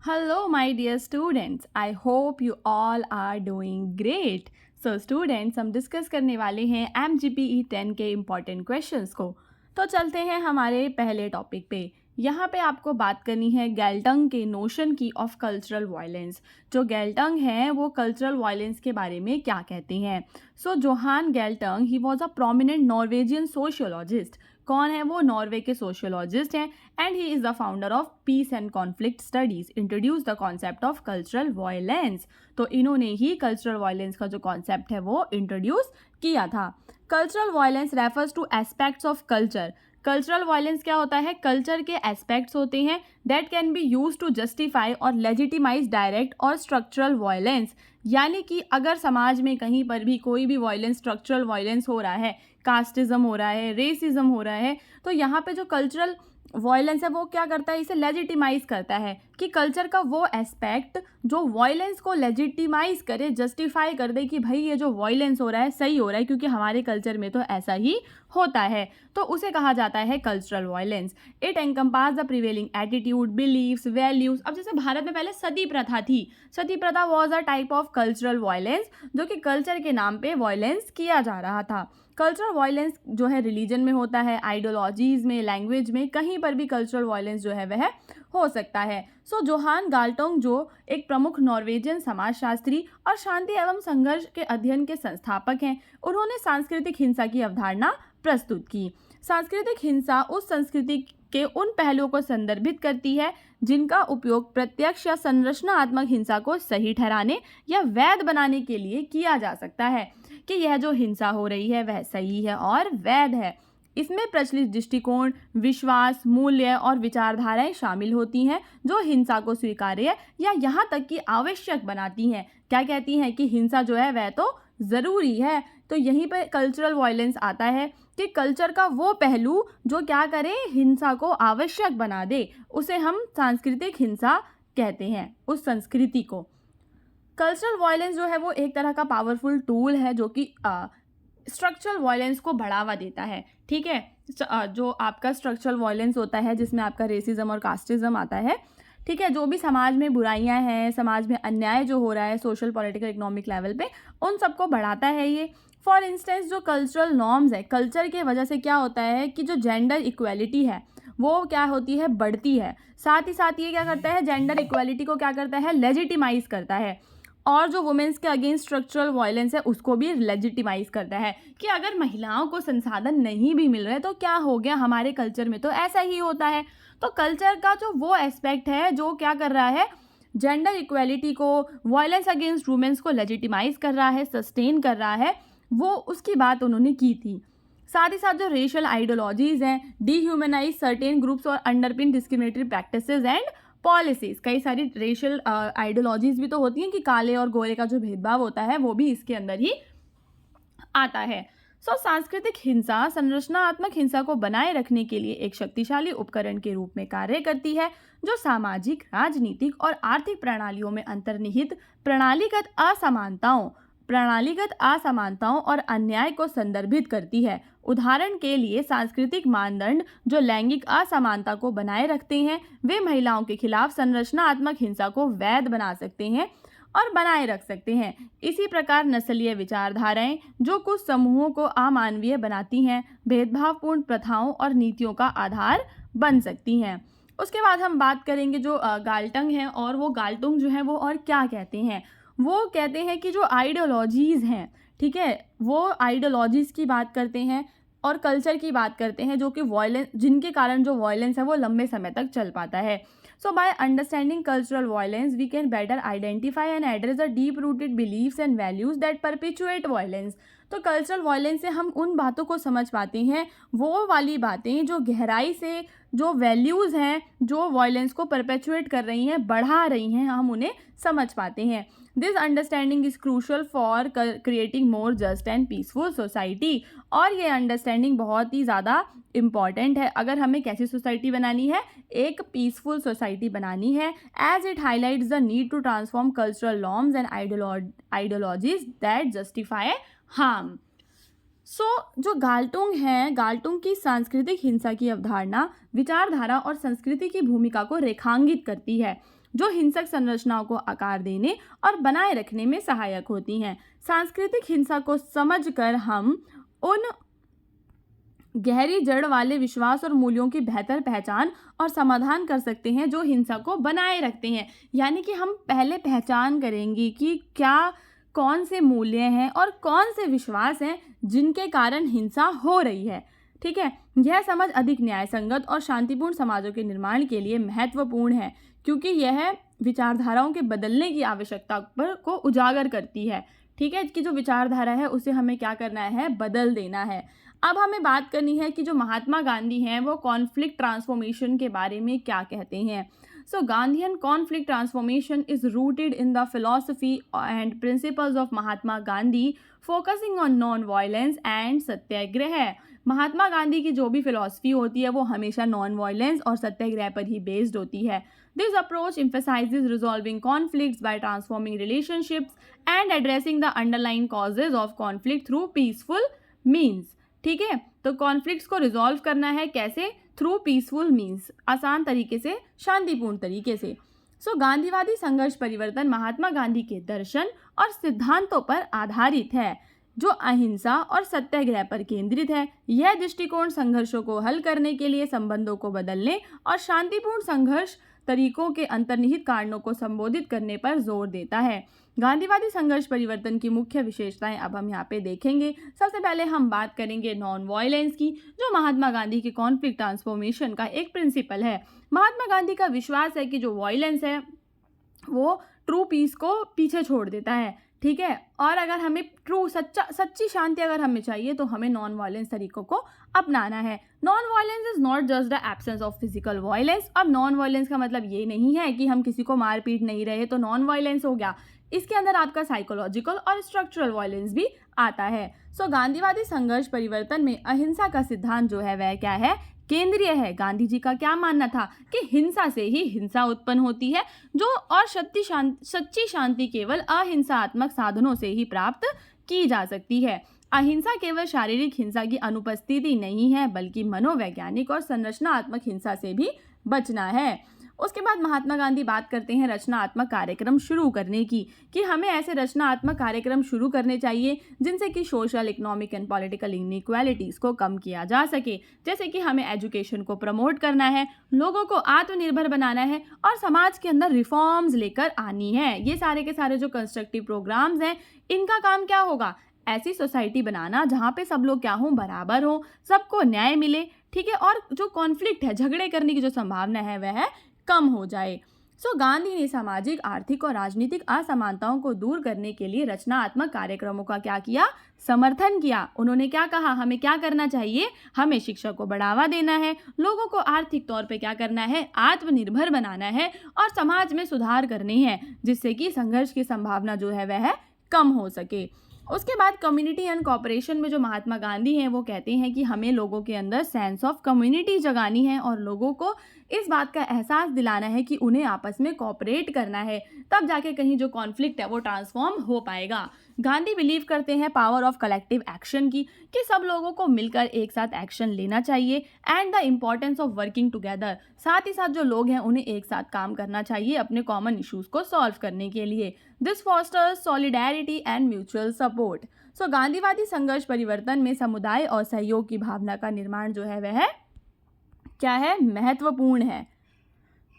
Hello, my dear students. I hope you all are doing great. So, students, हम discuss करने वाले हैं MGPE 10 के इम्पॉर्टेंट क्वेश्चंस को। तो चलते हैं हमारे पहले टॉपिक पे। यहाँ पे आपको बात करनी है गैल्टंग के नोशन की ऑफ कल्चरल वायलेंस। जो गैल्टंग है वो कल्चरल वायलेंस के बारे में क्या कहते हैं। So Johan Galtung he was a prominent Norwegian sociologist. कौन है वो? नॉर्वे के सोशियोलॉजिस्ट हैं and he is the founder of peace and conflict studies, introduce the concept of cultural violence. तो इन्होंने ही कल्चरल वायलेंस का जो कॉन्सेप्ट है वो इंट्रोड्यूस किया था। Cultural violence refers to aspects of culture. Cultural violence क्या होता है? कल्चर के एस्पेक्ट्स होते हैं that can be use to justify और लेजिटिमाइज डायरेक्ट और स्ट्रक्चरल वायलेंस। यानी कि अगर समाज में कहीं पर भी कोई भी वायलेंस, स्ट्रक्चरल वायलेंस हो रहा है, कास्टिज्म हो रहा है, रेसिज्म हो रहा है, तो यहाँ पे जो कल्चरल वायलेंस है वो क्या करता है? इसे लेजिटिमाइज करता है कि कल्चर का वो एस्पेक्ट जो वायलेंस को लेजिटिमाइज करे, जस्टिफाई कर दे कि भाई ये जो वायलेंस हो रहा है सही हो रहा है क्योंकि हमारे कल्चर में तो ऐसा ही होता है, तो उसे कहा जाता है cultural violence. It encompass the prevailing attitude, beliefs, values. अब जैसे भारत में पहले सती प्रथा थी, सती प्रथा was a type of cultural violence जो कि कल्चर के नाम पे वायलेंस किया जा रहा था। कल्चरल वायलेंस जो है रिलीजन में होता है, आइडियोलॉजीज में, लैंग्वेज में, कहीं पर भी कल्चरल वायलेंस जो है वह हो सकता है। सो जोहान गाल्टोंग जो एक प्रमुख नॉर्वेजियन समाजशास्त्री और शांति एवं संघर्ष के अध्ययन के संस्थापक हैं, उन्होंने सांस्कृतिक हिंसा की अवधारणा प्रस्तुत की। सांस्कृतिक हिंसा उस संस्कृति के उन पहलुओं को संदर्भित करती है जिनका उपयोग प्रत्यक्ष या संरचनात्मक हिंसा को सही ठहराने या वैध बनाने के लिए किया जा सकता है कि यह जो हिंसा हो रही है वह सही है और वैध है। इसमें प्रचलित दृष्टिकोण, विश्वास, मूल्य और विचारधाराएं शामिल होती हैं जो हिंसा को स्वीकार्य या यहाँ तक कि आवश्यक बनाती हैं। क्या कहती हैं? कि हिंसा जो है वह तो ज़रूरी है। तो यहीं पर कल्चरल वायलेंस आता है कि कल्चर का वो पहलू जो क्या करे, हिंसा को आवश्यक बना दे, उसे हम सांस्कृतिक हिंसा कहते हैं, उस संस्कृति को। कल्चरल वायलेंस जो है वो एक तरह का पावरफुल टूल है जो कि स्ट्रक्चरल वायलेंस को बढ़ावा देता है। ठीक है, जो आपका स्ट्रक्चरल वायलेंस होता है जिसमें आपका रेसिज्म और कास्टिज्म आता है, ठीक है, जो भी समाज में बुराइयां हैं, समाज में अन्याय जो हो रहा है सोशल, पॉलिटिकल, इकोनॉमिक लेवल पे, उन सबको बढ़ाता है ये। फॉर इंस्टेंस जो कल्चरल नॉर्म्स है, कल्चर के वजह से क्या होता है कि जो जेंडर इक्वेलिटी है वो क्या होती है? बढ़ती है। साथ ही साथ ये क्या करता है? जेंडर इक्वेलिटी को क्या करता है? लेजिटिमाइज करता है। और जो वुमेन्स के अगेंस्ट स्ट्रक्चरल वायलेंस है उसको भी लेजिटिमाइज करता है कि अगर महिलाओं को संसाधन नहीं भी मिल रहे तो क्या हो गया, हमारे कल्चर में तो ऐसा ही होता है। तो कल्चर का जो वो एस्पेक्ट है जो क्या कर रहा है? जेंडर इक्वेलिटी को, वायलेंस अगेंस्ट वुमेन्स को लेजिटिमाइज कर रहा है, सस्टेन कर रहा है, वो उसकी बात उन्होंने की थी। साथ ही साथ जो रेशियल आइडियोलॉजीज हैं, डीह्यूमनाइज सर्टेन ग्रुप्स और अंडरपिन डिस्क्रिमिनेटरी प्रैक्टिसेस एंड पॉलिसीज। कई सारी रेशियल आइडियोलॉजीज भी तो होती हैं कि काले और गोरे का जो भेदभाव होता है वो भी इसके अंदर ही आता है। सो सांस्कृतिक हिंसा संरचनात्मक हिंसा को बनाए रखने के लिए एक शक्तिशाली उपकरण के रूप में कार्य करती है जो सामाजिक, राजनीतिक और आर्थिक प्रणालियों में अंतर्निहित प्रणालीगत असमानताओं और अन्याय को संदर्भित करती है। उदाहरण के लिए सांस्कृतिक मानदंड जो लैंगिक असमानता को बनाए रखते हैं वे महिलाओं के खिलाफ संरचनात्मक हिंसा को वैध बना सकते हैं और बनाए रख सकते हैं। इसी प्रकार नस्लीय विचारधाराएं जो कुछ समूहों को अमानवीय बनाती हैं, भेदभावपूर्ण प्रथाओं और नीतियों का आधार बन सकती हैं। उसके बाद हम बात करेंगे जो गाल्टंग है, और वो गाल्टुंग जो है वो और क्या कहते हैं। वो कहते हैं कि जो आइडियोलॉजीज़ हैं, ठीक है, वो आइडियोलॉजीज़ की बात करते हैं और कल्चर की बात करते हैं जो कि वायलेंस, जिनके कारण जो वायलेंस है वो लंबे समय तक चल पाता है। So by understanding cultural violence, we can better identify and address the deep-rooted beliefs and values that perpetuate violence. तो कल्चरल वायलेंस से हम उन बातों को समझ पाते हैं, वो वाली बातें जो गहराई से जो वैल्यूज़ हैं जो वायलेंस को परपेचुएट कर रही हैं, बढ़ा रही हैं, हम उन्हें समझ पाते हैं। This understanding is crucial for creating more just and peaceful society. और ये अंडरस्टैंडिंग बहुत ही ज़्यादा इम्पॉर्टेंट है अगर हमें कैसी सोसाइटी बनानी है? एक पीसफुल सोसाइटी बनानी है। As it highlights the need to transform cultural norms and ideologies that justify harm. So जो गाल्टुंग है, गाल्टुंग की सांस्कृतिक हिंसा की अवधारणा विचारधारा और संस्कृति की भूमिका को रेखांकित करती है। जो हिंसक संरचनाओं को आकार देने और बनाए रखने में सहायक होती हैं। सांस्कृतिक हिंसा को समझकर हम उन गहरी जड़ वाले विश्वास और मूल्यों की बेहतर पहचान और समाधान कर सकते हैं जो हिंसा को बनाए रखते हैं। यानी कि हम पहले पहचान करेंगे कि क्या कौन से मूल्य हैं और कौन से विश्वास हैं जिनके कारण हिंसा हो रही है। ठीक है, यह समझ अधिक न्याय संगत और शांतिपूर्ण समाजों के निर्माण के लिए महत्वपूर्ण है, क्योंकि यह विचारधाराओं के बदलने की आवश्यकता पर को उजागर करती है। ठीक है, कि जो विचारधारा है उसे हमें क्या करना है, बदल देना है। अब हमें बात करनी है कि जो महात्मा गांधी हैं वो कॉन्फ्लिक्ट ट्रांसफॉर्मेशन के बारे में क्या कहते हैं। So Gandhian conflict transformation is rooted in the philosophy and principles of Mahatma Gandhi, focusing on non violence and satyagraha. Mahatma Gandhi की जो भी फिलॉसफी होती है वो हमेशा नॉन वायलेंस और सत्याग्रह पर ही बेस्ड होती है। This approach emphasizes resolving conflicts by transforming relationships and addressing the underlying causes of conflict through peaceful means। ठीक है, तो कॉन्फ्लिक्ट्स को रिजॉल्व करना है कैसे, थ्रू पीसफुल मीन्स, आसान तरीके से, शांतिपूर्ण तरीके से। सो गांधीवादी संघर्ष परिवर्तन महात्मा गांधी के दर्शन और सिद्धांतों पर आधारित है जो अहिंसा और सत्याग्रह पर केंद्रित है। यह दृष्टिकोण संघर्षों को हल करने के लिए संबंधों को बदलने और शांतिपूर्ण संघर्ष तरीकों के अंतर्निहित कारणों को संबोधित करने पर जोर देता है। गांधीवादी संघर्ष परिवर्तन की मुख्य विशेषताएं अब हम यहाँ पे देखेंगे। सबसे पहले हम बात करेंगे नॉन वायलेंस की, जो महात्मा गांधी के कॉन्फ्लिक्ट ट्रांसफॉर्मेशन का एक प्रिंसिपल है। महात्मा गांधी का विश्वास है कि जो वायलेंस है वो ट्रू पीस को पीछे छोड़ देता है। ठीक है, और अगर हमें सच्ची शांति अगर हमें चाहिए तो हमें नॉन वायलेंस तरीकों को अपनाना है। Non violence is not just the absence of physical violence. अब नॉन वायलेंस का मतलब ये नहीं है कि हम किसी को मार पीट नहीं रहे तो नॉन वायलेंस हो गया। इसके अंदर आपका साइकोलॉजिकल और स्ट्रक्चरल वायलेंस भी आता है। सो गांधीवादी संघर्ष परिवर्तन में अहिंसा का सिद्धांत जो है वह क्या है, केंद्रीय है। गांधी जी का क्या मानना था कि हिंसा से ही हिंसा उत्पन्न होती है, जो और सच्ची शांति केवल अहिंसात्मक साधनों से ही प्राप्त की जा सकती है। अहिंसा केवल शारीरिक हिंसा की अनुपस्थिति नहीं है, बल्कि मनोवैज्ञानिक और संरचनात्मक हिंसा से भी बचना है। उसके बाद महात्मा गांधी बात करते हैं रचनात्मक कार्यक्रम शुरू करने की, कि हमें ऐसे रचनात्मक कार्यक्रम शुरू करने चाहिए जिनसे कि social, economic and political inequalities को कम किया जा सके। जैसे कि हमें एजुकेशन को प्रमोट करना है, लोगों को आत्मनिर्भर बनाना है और समाज के अंदर रिफॉर्म्स लेकर आनी है। ये सारे के सारे जो कंस्ट्रक्टिव प्रोग्राम्स हैं, इनका काम क्या होगा, ऐसी सोसाइटी बनाना जहाँ पे सब लोग क्या हों, बराबर हों, सबको न्याय मिले। ठीक है, और जो कॉन्फ्लिक्ट है, झगड़े करने की जो संभावना है वह कम हो जाए। सो गांधी ने सामाजिक, आर्थिक और राजनीतिक असमानताओं को दूर करने के लिए रचनात्मक कार्यक्रमों का क्या किया, समर्थन किया। उन्होंने क्या कहा, हमें क्या करना चाहिए, हमें शिक्षा को बढ़ावा देना है, लोगों को आर्थिक तौर पे क्या करना है, आत्मनिर्भर बनाना है और समाज में सुधार करने हैं, जिससे कि संघर्ष की संभावना जो है वह कम हो सके। उसके बाद कम्युनिटी एंड कॉपरेशन में जो महात्मा गांधी हैं वो कहते हैं कि हमें लोगों के अंदर सेंस ऑफ कम्युनिटी जगानी है और लोगों को इस बात का एहसास दिलाना है कि उन्हें आपस में कॉपरेट करना है, तब जाके कहीं जो कॉन्फ्लिक्ट है वो ट्रांसफॉर्म हो पाएगा। गांधी बिलीव करते हैं पावर ऑफ कलेक्टिव एक्शन की, कि सब लोगों को मिलकर एक साथ एक्शन लेना चाहिए, and the importance of working together. साथ ही साथ जो लोग हैं उन्हें एक साथ काम करना चाहिए अपने कॉमन इश्यूज को सॉल्व करने के लिए। This fosters solidarity and mutual support. So गांधीवादी संघर्ष परिवर्तन में समुदाय और सहयोग की भावना का निर्माण जो है वह क्या है, महत्वपूर्ण है।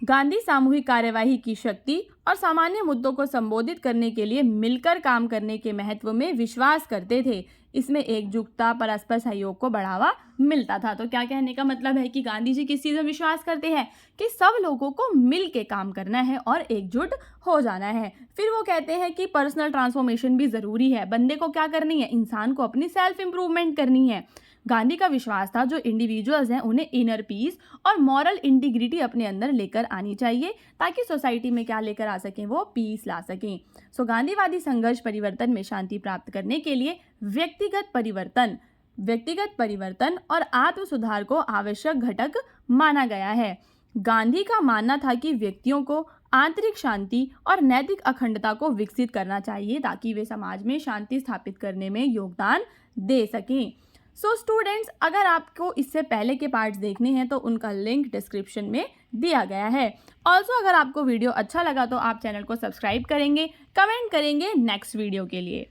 गांधी सामूहिक कार्यवाही की शक्ति और सामान्य मुद्दों को संबोधित करने के लिए मिलकर काम करने के महत्व में विश्वास करते थे। इसमें एकजुटता, परस्पर सहयोग को बढ़ावा मिलता था। तो क्या कहने का मतलब है कि गांधी जी किस चीज़ में विश्वास करते हैं, कि सब लोगों को मिल के काम करना है और एकजुट हो जाना है। फिर वो कहते हैं कि पर्सनल ट्रांसफॉर्मेशन भी ज़रूरी है। बंदे को क्या करनी है, इंसान को अपनी सेल्फ इम्प्रूवमेंट करनी है। गांधी का विश्वास था जो इंडिविजुअल्स हैं उन्हें इनर पीस और मॉरल इंटीग्रिटी अपने अंदर लेकर आनी चाहिए, ताकि सोसाइटी में क्या लेकर आ सकें, वो पीस ला सकें। सो गांधीवादी संघर्ष परिवर्तन में शांति प्राप्त करने के लिए व्यक्तिगत परिवर्तन और आत्म सुधार को आवश्यक घटक माना गया है। गांधी का मानना था कि व्यक्तियों को आंतरिक शांति और नैतिक अखंडता को विकसित करना चाहिए, ताकि वे समाज में शांति स्थापित करने में योगदान दे सकें। सो स्टूडेंट्स, अगर आपको इससे पहले के पार्ट्स देखने हैं तो उनका लिंक डिस्क्रिप्शन में दिया गया है। ऑल्सो अगर आपको वीडियो अच्छा लगा तो आप चैनल को सब्सक्राइब करेंगे, कमेंट करेंगे नेक्स्ट वीडियो के लिए।